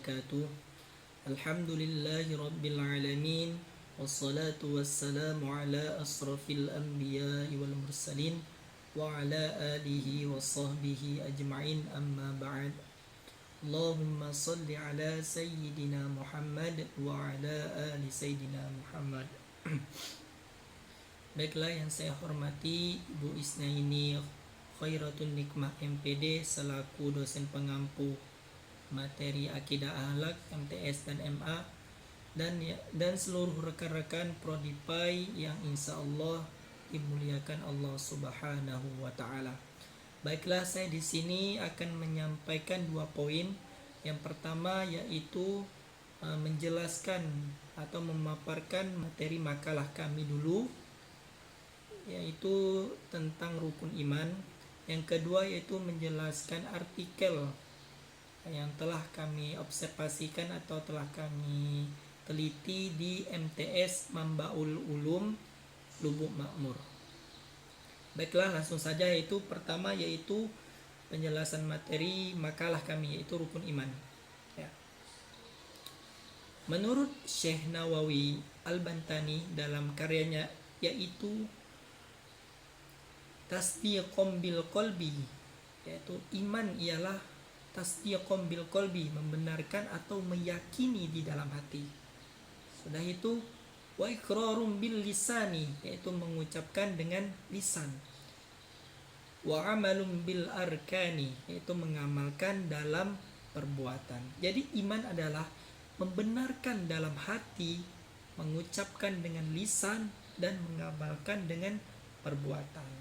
wabarakatuh. Alhamdulillahi rabbil alamin. Wassalatu wassalamu ala asrafil anbiya'i wal mursalin wa ala alihi wa sahbihi ajma'in, amma ba'd. Allahumma salli ala sayyidina Muhammad wa ala ali sayyidina Muhammad. Baiklah, yang saya hormati Ibu Isnaini Khairatul Nikmah MPD selaku dosen pengampu materi akidah akhlak MTS dan MA, dan seluruh rekan-rekan Prodipai yang insya Allah dimuliakan Allah Subhanahu wa taala. Baiklah, saya di sini akan menyampaikan 2 poin. Yang pertama yaitu menjelaskan atau memaparkan materi makalah kami dulu, yaitu tentang rukun iman. Yang kedua yaitu menjelaskan artikel yang telah kami observasikan atau telah kami teliti di MTS Mambaul Ulum Lubuk Makmur. Baiklah, langsung saja, yaitu pertama yaitu penjelasan materi makalah kami yaitu rukun iman. Ya. Menurut Syekh Nawawi Al-Bantani dalam karyanya yaitu tasdiqom bil qalbi, yaitu iman ialah tasdiqom bil qalbi, membenarkan atau meyakini di dalam hati. Sudah itu wa iqrarum bil lisani, yaitu mengucapkan dengan lisan. Wa amalum bil arkani, yaitu mengamalkan dalam perbuatan. Jadi iman adalah membenarkan dalam hati, mengucapkan dengan lisan, dan mengamalkan dengan perbuatan.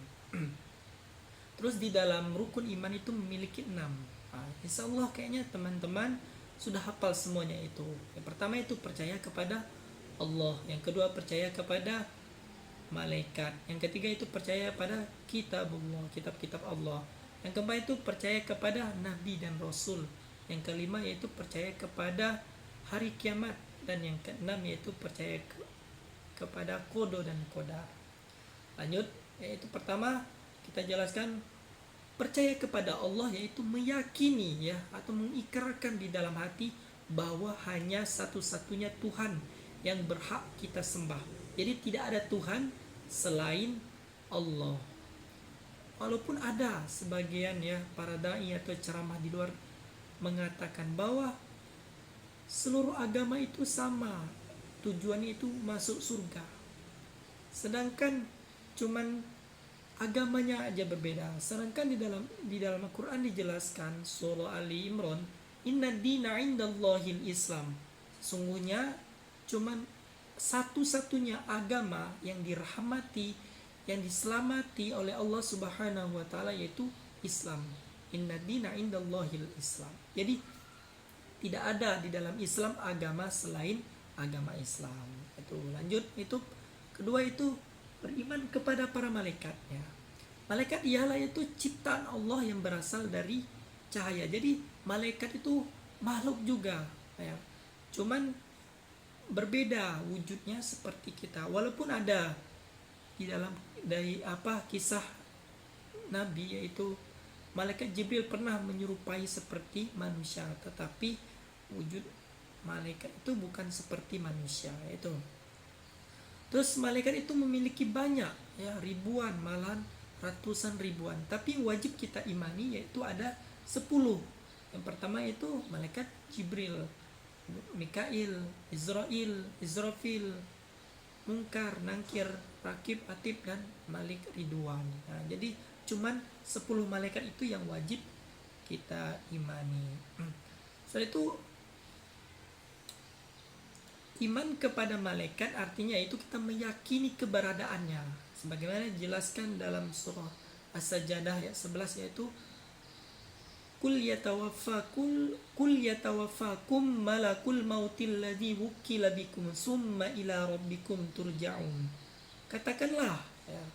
Terus di dalam rukun iman itu memiliki 6. Insya Allah kayaknya teman-teman sudah hafal semuanya itu. Yang pertama itu percaya kepada Allah. Yang kedua percaya kepada malaikat. Yang ketiga itu percaya pada kitabullah, kitab-kitab Allah. Yang keempat itu percaya kepada nabi dan rasul. Yang kelima yaitu percaya kepada hari kiamat. Dan yang keenam yaitu percaya kepada qada dan qadar. Lanjut, yaitu pertama kita jelaskan percaya kepada Allah, yaitu meyakini ya atau mengikrarkan di dalam hati bahwa hanya satu-satunya Tuhan yang berhak kita sembah. Jadi tidak ada Tuhan selain Allah. Walaupun ada sebagian ya para dai atau ceramah di luar mengatakan bahwa seluruh agama itu sama, tujuannya itu masuk surga. Sedangkan cuman agamanya aja berbeda. Sedangkan di dalam Al-Qur'an dijelaskan surah Ali Imran, inna dina indallahil Islam. Sungguhnya cuman satu-satunya agama yang dirahmati, yang diselamati oleh Allah Subhanahu wa taala yaitu Islam. Inna dina indallahil Islam. Jadi tidak ada di dalam Islam agama selain agama Islam. Itu lanjut, itu kedua itu beriman kepada para malaikatnya. Malaikat ialah itu ciptaan Allah yang berasal dari cahaya. Jadi malaikat itu makhluk juga ya. Cuman berbeda wujudnya seperti kita. Walaupun ada di dalam kisah Nabi, yaitu malaikat Jibril pernah menyerupai seperti manusia, tetapi wujud malaikat itu bukan seperti manusia itu. Terus malaikat itu memiliki banyak ya, ribuan, malahan ratusan ribuan. Tapi wajib kita imani yaitu ada 10. Yang pertama itu malaikat Jibril, Mikail, Israfil, Munkar, Nangkir, Rakib, Atib, dan Malik Ridwan. Nah, jadi cuman 10 malaikat itu yang wajib kita imani. Setelah itu iman kepada malaikat artinya itu kita meyakini keberadaannya, sebagaimana dijelaskan dalam surah As-Sajdah ayat 11, yaitu Kul yatawaffakum malakul mautil ladzi wukila bikum summa ila rabbikum turja'un. Katakanlah ya,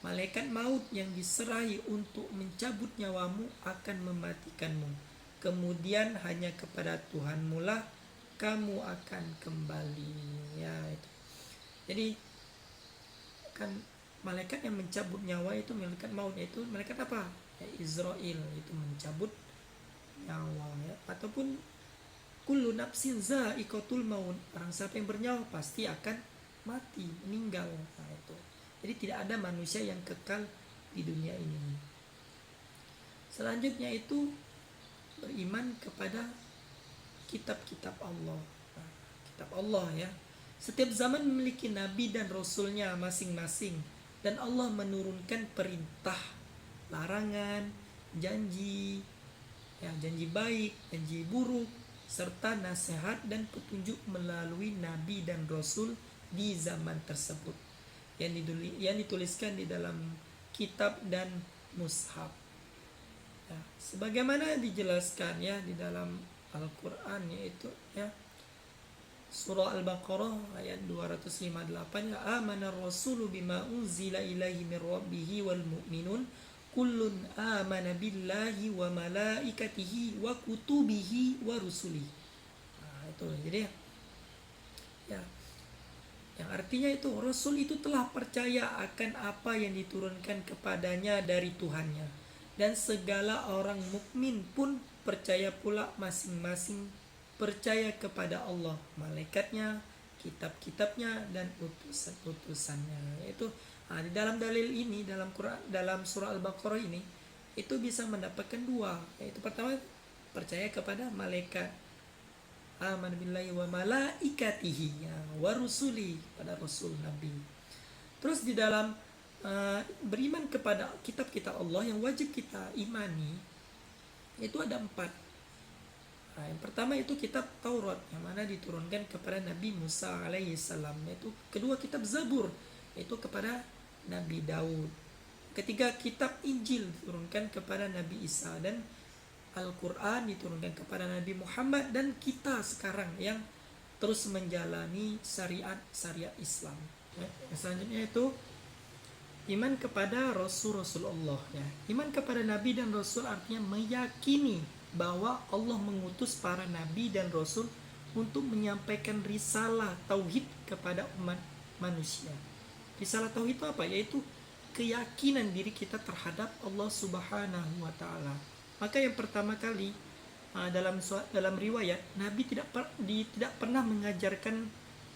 malaikat maut yang diserahi untuk mencabut nyawamu akan mematikanmu, kemudian hanya kepada Tuhanmu lah kamu akan kembali ya. Itu jadi kan malaikat yang mencabut nyawa itu malaikat maut, yaitu malaikat apa ya, Israel, itu mencabut nyawa ya. Ataupun kullu nafsin za'iqatul maut. Barang siapa yang bernyawa pasti akan mati, meninggal. Nah, itu. Jadi tidak ada manusia yang kekal di dunia ini. Selanjutnya itu beriman kepada kitab-kitab Allah. Nah, kitab Allah ya. Setiap zaman memiliki nabi dan rasulnya masing-masing, dan Allah menurunkan perintah, larangan, janji, ya, janji baik, janji buruk, serta nasihat dan petunjuk melalui nabi dan rasul di zaman tersebut yang dituliskan di dalam kitab dan mushaf. Ya, sebagaimana dijelaskan ya di dalam Al-Qur'an, yaitu ya surah Al-Baqarah ayat 258, ya amana rasulu bima unzila ilaihi mir rabbih wal mu'minun kullun amana billahi wa malaikatihi wa kutubihi wa rusulihi. Nah, itu jadi ya yang artinya itu rasul itu telah percaya akan apa yang diturunkan kepadanya dari Tuhannya, dan segala orang mukmin pun percaya pula masing-masing percaya kepada Allah, malaikatnya, kitab-kitabnya, dan utusan-utusannya. Itu di dalam dalil ini, dalam Quran, dalam surah Al-Baqarah ini, itu bisa mendapatkan dua, yaitu pertama percaya kepada malaikat, aman billahi wa malaikatihi, ya, wa rusuli, pada rasul nabi. Terus di dalam beriman kepada kitab-kitab Allah yang wajib kita imani, itu ada 4. Nah, yang pertama itu kitab Taurat yang mana diturunkan kepada Nabi Musa alaihissalam. Itu kedua kitab Zabur, itu kepada Nabi Daud. Ketiga kitab Injil diturunkan kepada Nabi Isa, dan Al-Quran diturunkan kepada Nabi Muhammad, dan kita sekarang yang terus menjalani syariat Islam. Ya, selanjutnya itu iman kepada Rasul-Rasul Allah. Ya. Iman kepada Nabi dan Rasul artinya meyakini bahwa Allah mengutus para Nabi dan Rasul untuk menyampaikan risalah tauhid kepada umat manusia. Risalah tauhid itu apa? Yaitu keyakinan diri kita terhadap Allah Subhanahu wa Ta'ala. Maka yang pertama kali dalam riwayat, Nabi tidak pernah mengajarkan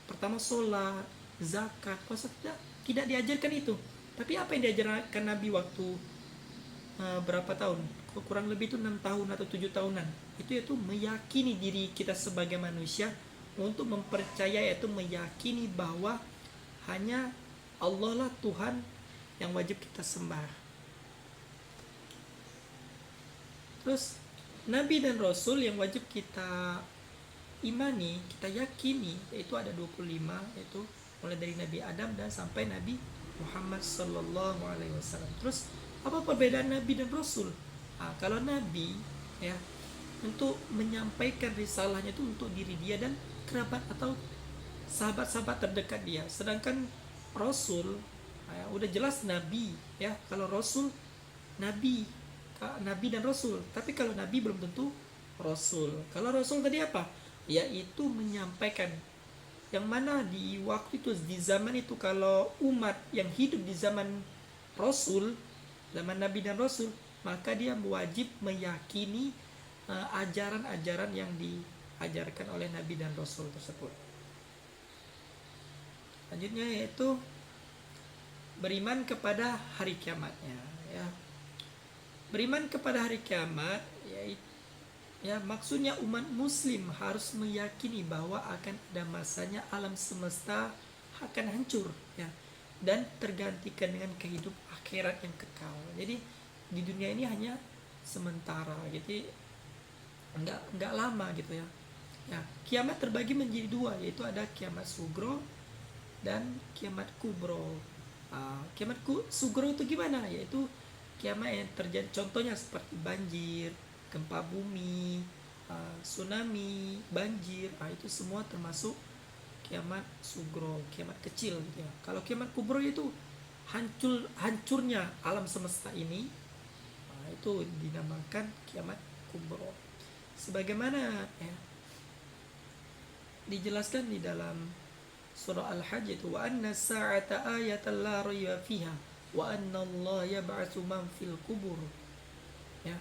pertama sholat, zakat, puasa, tidak diajarkan itu. Tapi apa yang diajarkan Nabi waktu berapa tahun? Kurang lebih itu 6 tahun atau 7 tahunan. Itu meyakini diri kita sebagai manusia untuk mempercayai, yaitu meyakini bahwa hanya Allah lah Tuhan yang wajib kita sembah. Terus Nabi dan Rasul yang wajib kita imani, kita yakini, yaitu ada 25, yaitu mulai dari Nabi Adam dan sampai Nabi Muhammad sallallahu alaihi wasallam. Terus apa perbedaan Nabi dan Rasul? Kalau Nabi ya untuk menyampaikan risalahnya itu untuk diri dia dan kerabat atau sahabat-sahabat terdekat dia. Sedangkan Rasul udah jelas Nabi ya. Kalau Rasul Nabi dan Rasul. Tapi kalau Nabi belum tentu Rasul. Kalau Rasul tadi apa? Yaitu menyampaikan, yang mana di waktu itu, di zaman itu, kalau umat yang hidup di zaman Rasul, zaman Nabi dan Rasul, maka dia wajib meyakini ajaran-ajaran yang diajarkan oleh Nabi dan Rasul tersebut. Selanjutnya yaitu beriman kepada hari kiamatnya ya. Beriman kepada hari kiamat ya maksudnya umat muslim harus meyakini bahwa akan ada masanya alam semesta akan hancur ya, dan tergantikan dengan kehidupan akhirat yang kekal. Jadi di dunia ini hanya sementara gitu, enggak lama gitu ya. Ya, kiamat terbagi menjadi dua, yaitu ada kiamat sugro dan kiamat kubro. Kiamat sugro itu gimana? Yaitu kiamat yang terjadi, contohnya seperti banjir, gempa bumi, tsunami, banjir. Itu semua termasuk kiamat sugro, kiamat kecil gitu ya. Kalau kiamat kubro itu hancurnya alam semesta ini, itu dinamakan kiamat kubro. Sebagaimana ya dijelaskan di dalam surah Al-Hajj itu, wa anna sa'ata ayatan la rayba fiha wa anna Allah yab'atsu man fil kubur. Ya.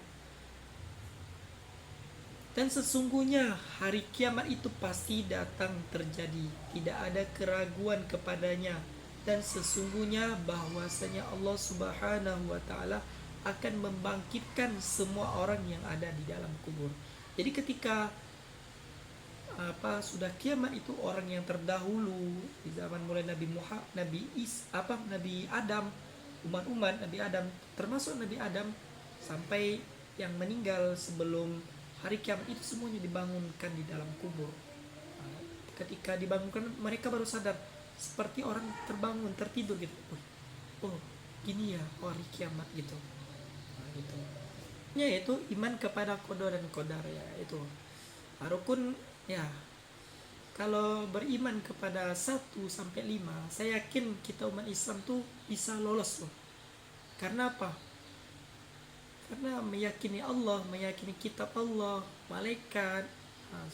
Dan sesungguhnya hari kiamat itu pasti datang terjadi, tidak ada keraguan kepadanya. Dan sesungguhnya bahwasanya Allah Subhanahu wa taala akan membangkitkan semua orang yang ada di dalam kubur. Jadi ketika sudah kiamat itu, orang yang terdahulu di zaman mulai Nabi Muhammad, Nabi Adam, umat Nabi Adam, termasuk Nabi Adam sampai yang meninggal sebelum hari kiamat itu semuanya dibangunkan di dalam kubur. Ketika dibangunkan mereka baru sadar, seperti orang terbangun tertidur gitu. Oh, gini ya hari kiamat gitu. Gitu. Yaitu iman kepada qada dan qadar, ya itu. Rukun ya. Kalau beriman kepada 1 sampai 5, saya yakin kita umat Islam tuh bisa lolos loh. Karena apa? Karena meyakini Allah, meyakini kitab Allah, malaikat,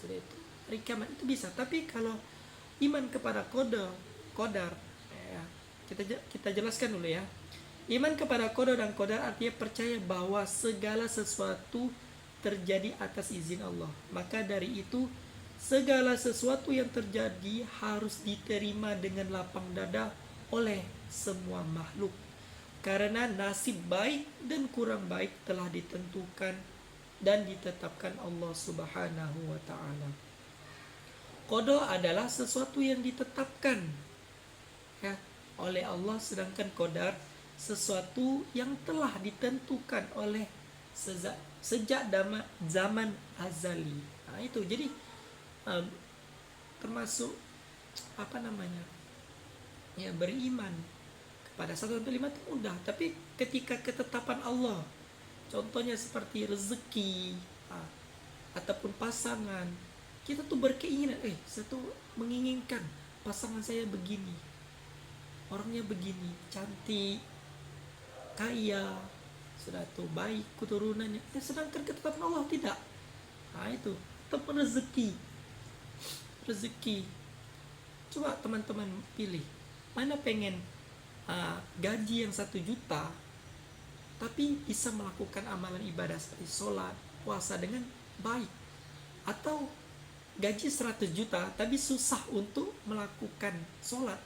sudah itu. Hari kiamat itu bisa. Tapi kalau iman kepada qadar, ya, kita jelaskan dulu ya. Iman kepada qada dan qadar artinya percaya bahwa segala sesuatu terjadi atas izin Allah. Maka dari itu segala sesuatu yang terjadi harus diterima dengan lapang dada oleh semua makhluk. Karena nasib baik dan kurang baik telah ditentukan dan ditetapkan Allah Subhanahu wa taala. Qada adalah sesuatu yang ditetapkan ya oleh Allah, sedangkan qadar sesuatu yang telah ditentukan oleh sejak zaman azali. Itu jadi termasuk ya beriman pada 1 sampai 5 itu mudah, tapi ketika ketetapan Allah, contohnya seperti rezeki ataupun pasangan, kita tuh berkeinginan, saya tuh menginginkan pasangan saya begini, orangnya begini, cantik, kaya, sudah tuh baik keturunannya, sedangkan ketetapan Allah tidak. Itu ataupun rezeki. Coba teman-teman pilih, mana pengen gaji yang 1 juta tapi bisa melakukan amalan ibadah seperti sholat, puasa dengan baik, atau gaji 100 juta tapi susah untuk melakukan sholat?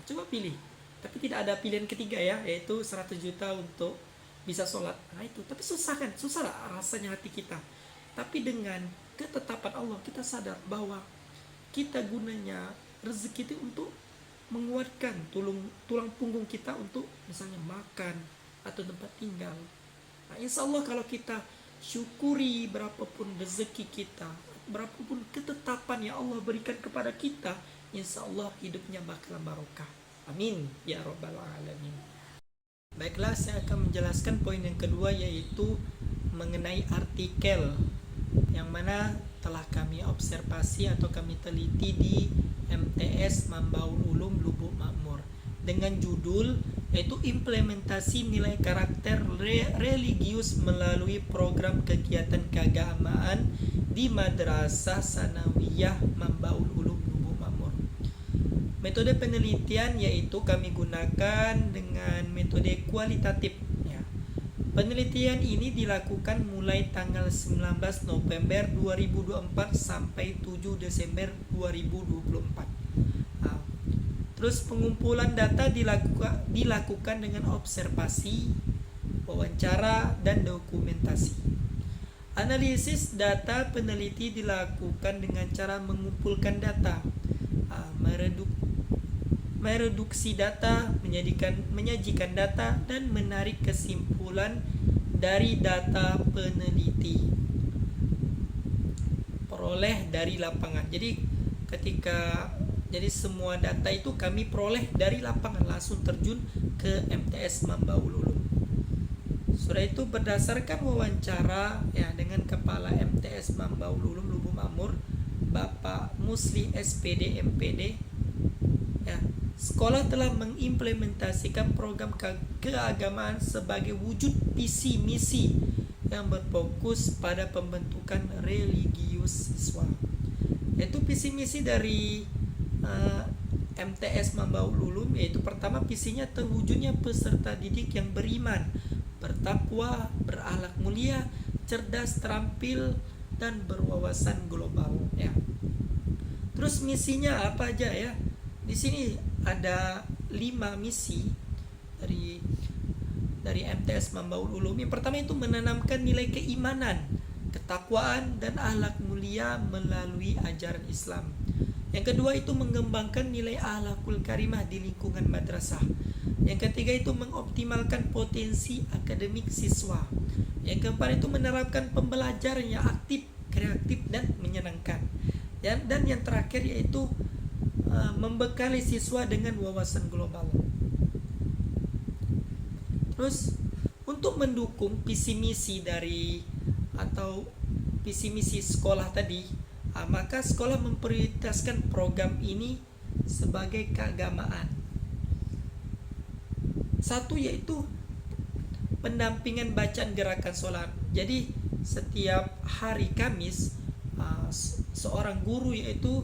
Coba pilih. Tapi tidak ada pilihan ketiga ya, yaitu 100 juta untuk bisa sholat. Itu, tapi susah kan, susah lah rasanya hati kita. Tapi dengan ketetapan Allah, kita sadar bahwa kita gunanya rezeki itu untuk menguatkan tulang punggung kita untuk misalnya makan atau tempat tinggal. Insya Allah kalau kita syukuri berapapun rezeki kita, berapapun ketetapan yang Allah berikan kepada kita, insya Allah hidupnya bakal barokah. Amin ya rabbal alamin. Baiklah, saya akan menjelaskan poin yang kedua, yaitu mengenai artikel yang mana telah kami observasi atau kami teliti di MTS Mambaul Ulum Lubuk Makmur dengan judul yaitu implementasi nilai karakter religius melalui program kegiatan keagamaan di Madrasah Sanawiyah Mambaul Ulum Lubuk Makmur. Metode penelitian yaitu kami gunakan dengan metode kualitatif. Penelitian ini dilakukan mulai tanggal 19 November 2024 sampai 7 Desember 2024. Terus pengumpulan data dilakukan dengan observasi, wawancara, dan dokumentasi. Analisis data peneliti dilakukan dengan cara mengumpulkan data, mereduksi data, menyajikan data, dan menarik kesimpulan dari data peneliti peroleh dari lapangan. Jadi semua data itu kami peroleh dari lapangan, langsung terjun ke MTS Mambaul Ulum. Sudah itu berdasarkan wawancara dengan Kepala MTS Mambaul Ulum Lubuk Makmur, Bapak Musli SPD MPD. Sekolah telah mengimplementasikan program keagamaan sebagai wujud visi misi yang berfokus pada pembentukan religius siswa. Yaitu visi misi dari MTS Mambaul Ulum, yaitu pertama, visinya terwujudnya peserta didik yang beriman, bertakwa, berakhlak mulia, cerdas, terampil, dan berwawasan global ya. Terus misinya apa aja ya? Di sini ada 5 misi dari MTS Mambaul Ulum. Yang pertama itu menanamkan nilai keimanan, ketakwaan dan akhlak mulia melalui ajaran Islam. Yang kedua itu mengembangkan nilai akhlakul karimah di lingkungan madrasah. Yang ketiga itu mengoptimalkan potensi akademik siswa. Yang keempat itu menerapkan pembelajaran yang aktif, kreatif dan menyenangkan. Dan yang terakhir yaitu membekali siswa dengan wawasan global. Terus untuk mendukung visi misi atau visi misi sekolah tadi, maka sekolah memprioritaskan program ini sebagai keagamaan. Satu yaitu pendampingan bacaan gerakan sholat. Jadi setiap hari Kamis seorang guru yaitu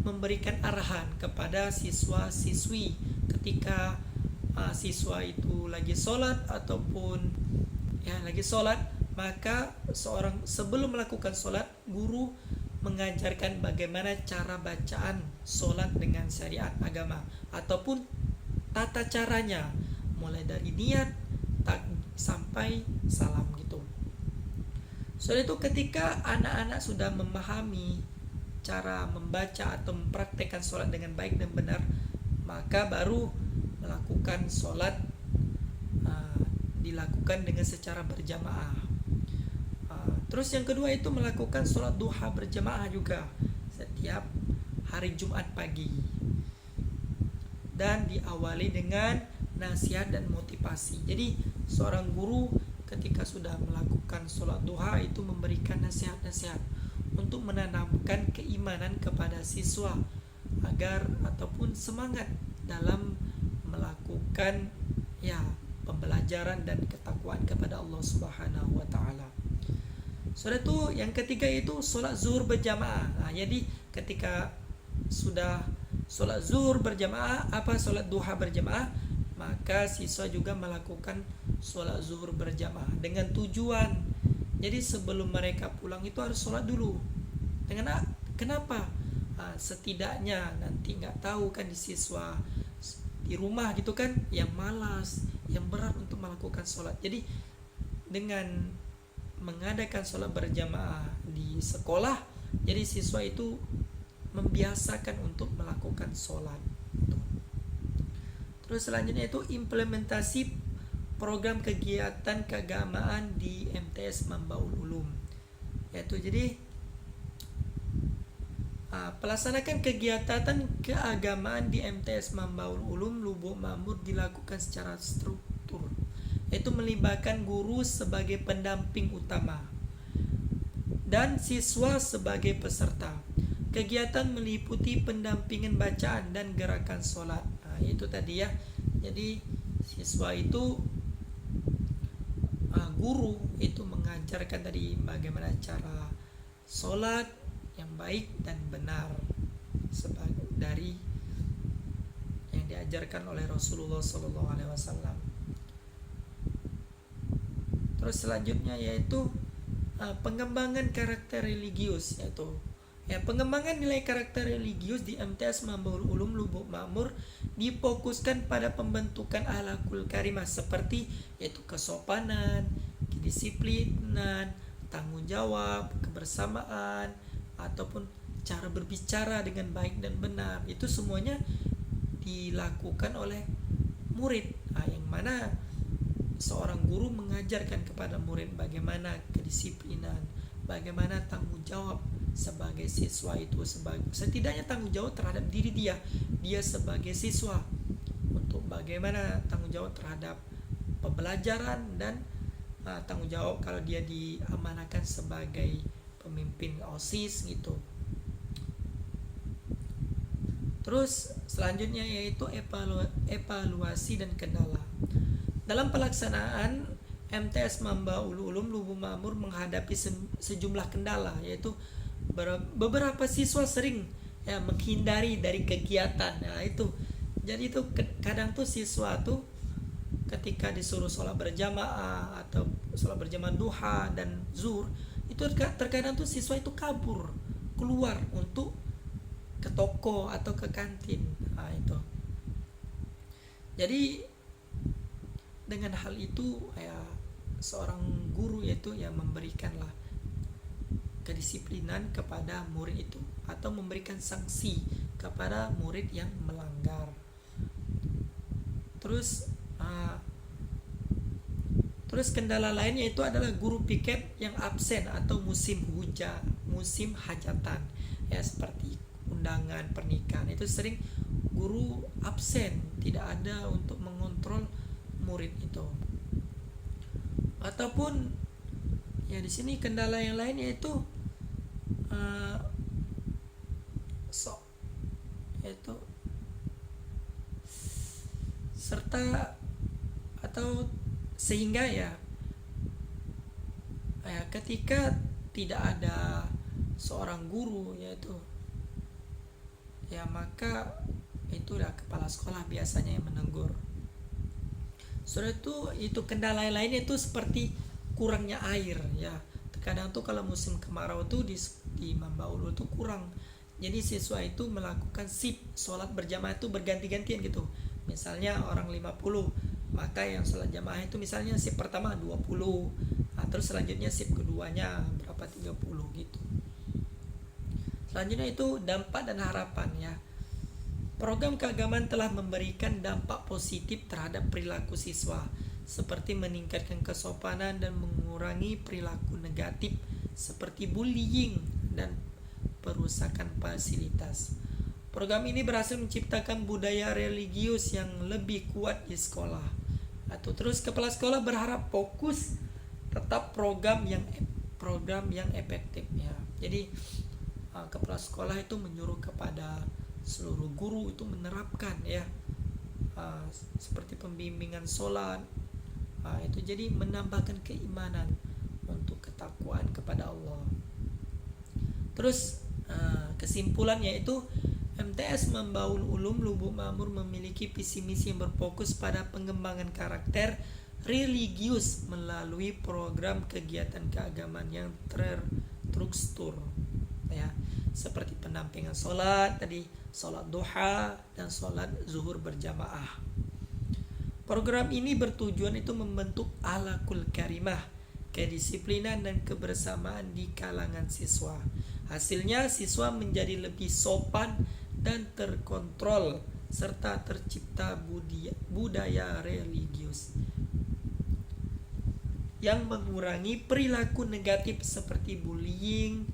memberikan arahan kepada siswa-siswi ketika siswa itu lagi sholat ataupun lagi sholat, maka sebelum melakukan sholat, guru mengajarkan bagaimana cara bacaan sholat dengan syariat agama ataupun tata caranya, mulai dari niat sampai salam gitu. Setelah itu ketika anak-anak sudah memahami cara membaca atau mempraktekkan sholat dengan baik dan benar, maka baru melakukan sholat dilakukan dengan secara berjamaah. Terus yang kedua itu melakukan sholat duha berjamaah juga setiap hari Jumat pagi, dan diawali dengan nasihat dan motivasi. Jadi seorang guru ketika sudah melakukan sholat duha itu memberikan nasihat-nasihat untuk menanamkan keimanan kepada siswa agar ataupun semangat dalam melakukan pembelajaran dan ketakwaan kepada Allah Subhanahu wa taala. Sudah itu yang ketiga itu sholat zuhur berjamaah. Jadi ketika sudah sholat zuhur berjamaah, sholat duha berjamaah, maka siswa juga melakukan sholat zuhur berjamaah dengan tujuan. Jadi sebelum mereka pulang itu harus sholat dulu. Kenapa? Setidaknya nanti nggak tahu kan di siswa di rumah gitu kan, yang malas, yang berat untuk melakukan sholat. Jadi dengan mengadakan sholat berjamaah di sekolah, jadi siswa itu membiasakan untuk melakukan sholat. Terus selanjutnya itu implementasi program kegiatan keagamaan di MTS Mambaul Ulum, yaitu jadi pelaksanakan kegiatan keagamaan di MTS Mambaul Ulum Lubuk Makmur dilakukan secara struktur, yaitu melibatkan guru sebagai pendamping utama dan siswa sebagai peserta. Kegiatan meliputi pendampingan bacaan dan gerakan sholat. Itu tadi ya. Jadi siswa itu guru itu mengajarkan tadi bagaimana cara sholat yang baik dan benar sebagai dari yang diajarkan oleh Rasulullah SAW. Terus selanjutnya yaitu pengembangan karakter religius, yaitu pengembangan nilai karakter religius di MTS Mambaul Ulum Lubuk Makmur difokuskan pada pembentukan akhlakul karimah seperti yaitu kesopanan, kedisiplinan, tanggung jawab, kebersamaan, ataupun cara berbicara dengan baik dan benar. Itu semuanya dilakukan oleh murid, yang mana seorang guru mengajarkan kepada murid bagaimana kedisiplinan, bagaimana tanggung jawab sebagai siswa itu, setidaknya tanggung jawab terhadap diri dia sebagai siswa, untuk bagaimana tanggung jawab terhadap pembelajaran dan tanggung jawab kalau dia diamanahkan sebagai pemimpin OSIS gitu. Terus selanjutnya yaitu evaluasi dan kendala. Dalam pelaksanaan MTS Mambaul Ulum Lubuk Makmur menghadapi sejumlah kendala, yaitu beberapa siswa sering menghindari dari kegiatan. Itu jadi itu kadang tuh siswa tuh ketika disuruh sholat berjamaah atau sholat berjamaah duha dan zuhur, Itu terkadang tuh siswa itu kabur keluar untuk ke toko atau ke kantin. Nah, itu. Jadi dengan hal itu ya seorang guru yaitu ya memberikanlah kedisiplinan kepada murid itu atau memberikan sanksi kepada murid yang melanggar. Terus terus kendala lainnya itu adalah guru piket yang absen atau musim hujan, musim hajatan, ya seperti undangan pernikahan itu sering guru absen, tidak ada untuk mengontrol murid itu. Ataupun ya di sini kendala yang lain yaitu yaitu serta atau sehingga ya ketika tidak ada seorang guru yaitu ya maka itulah kepala sekolah biasanya yang menegur. Sudah itu kendala lainnya itu seperti kurangnya air ya. Terkadang tuh kalau musim kemarau tuh di Mambaulu tuh kurang. Jadi siswa itu melakukan sip sholat berjamaah itu berganti-gantian gitu. Misalnya orang 50, maka yang sholat jamaah itu misalnya sip pertama 20. Nah, terus selanjutnya sip keduanya berapa 30 gitu. Selanjutnya itu dampak dan harapan ya. Program keagamaan telah memberikan dampak positif terhadap perilaku siswa, seperti meningkatkan kesopanan dan mengurangi perilaku negatif seperti bullying dan perusakan fasilitas. Program ini berhasil menciptakan budaya religius yang lebih kuat di sekolah. Atau terus kepala sekolah berharap fokus tetap program yang efektif ya. Jadi kepala sekolah itu menyuruh kepada seluruh guru itu menerapkan ya seperti pembimbingan sholat itu jadi menambahkan keimanan untuk ketakwaan kepada Allah. Terus kesimpulannya itu MTS Mambaul Ulum Lubuk Makmur memiliki visi misi yang berfokus pada pengembangan karakter religius melalui program kegiatan keagamaan yang terstruktur ya, seperti pendampingan sholat tadi, sholat duha dan sholat zuhur berjamaah. Program ini bertujuan itu membentuk akhlakul karimah, kedisiplinan dan kebersamaan di kalangan siswa. Hasilnya siswa menjadi lebih sopan dan terkontrol serta tercipta budaya religius yang mengurangi perilaku negatif seperti bullying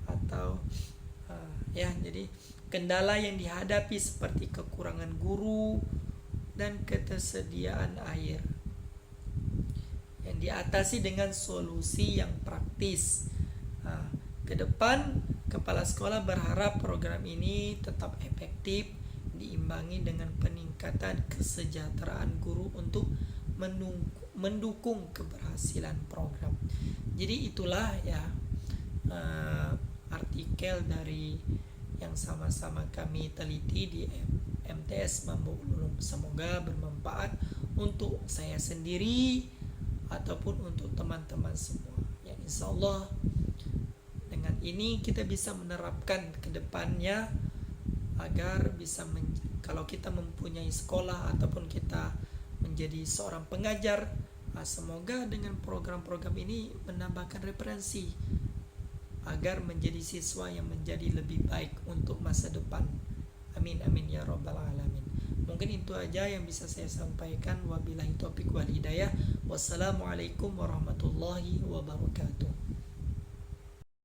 atau ya jadi kendala yang dihadapi seperti kekurangan guru dan ketersediaan air yang diatasi dengan solusi yang praktis. Ke depan kepala sekolah berharap program ini tetap efektif diimbangi dengan peningkatan kesejahteraan guru untuk mendukung keberhasilan program. Jadi itulah ya artikel dari yang sama-sama kami teliti di MTS Mambaul Ulum. Semoga bermanfaat untuk saya sendiri ataupun untuk teman-teman semua. Ya insyaallah dengan ini kita bisa menerapkan ke depannya agar bisa kalau kita mempunyai sekolah ataupun kita menjadi seorang pengajar, semoga dengan program-program ini menambahkan referensi agar menjadi siswa yang menjadi lebih baik untuk masa depan. Amin amin ya rabbal alamin. Mungkin itu aja yang bisa saya sampaikan. Wabillahi taufiq wal hidayah. Wassalamualaikum warahmatullahi wabarakatuh.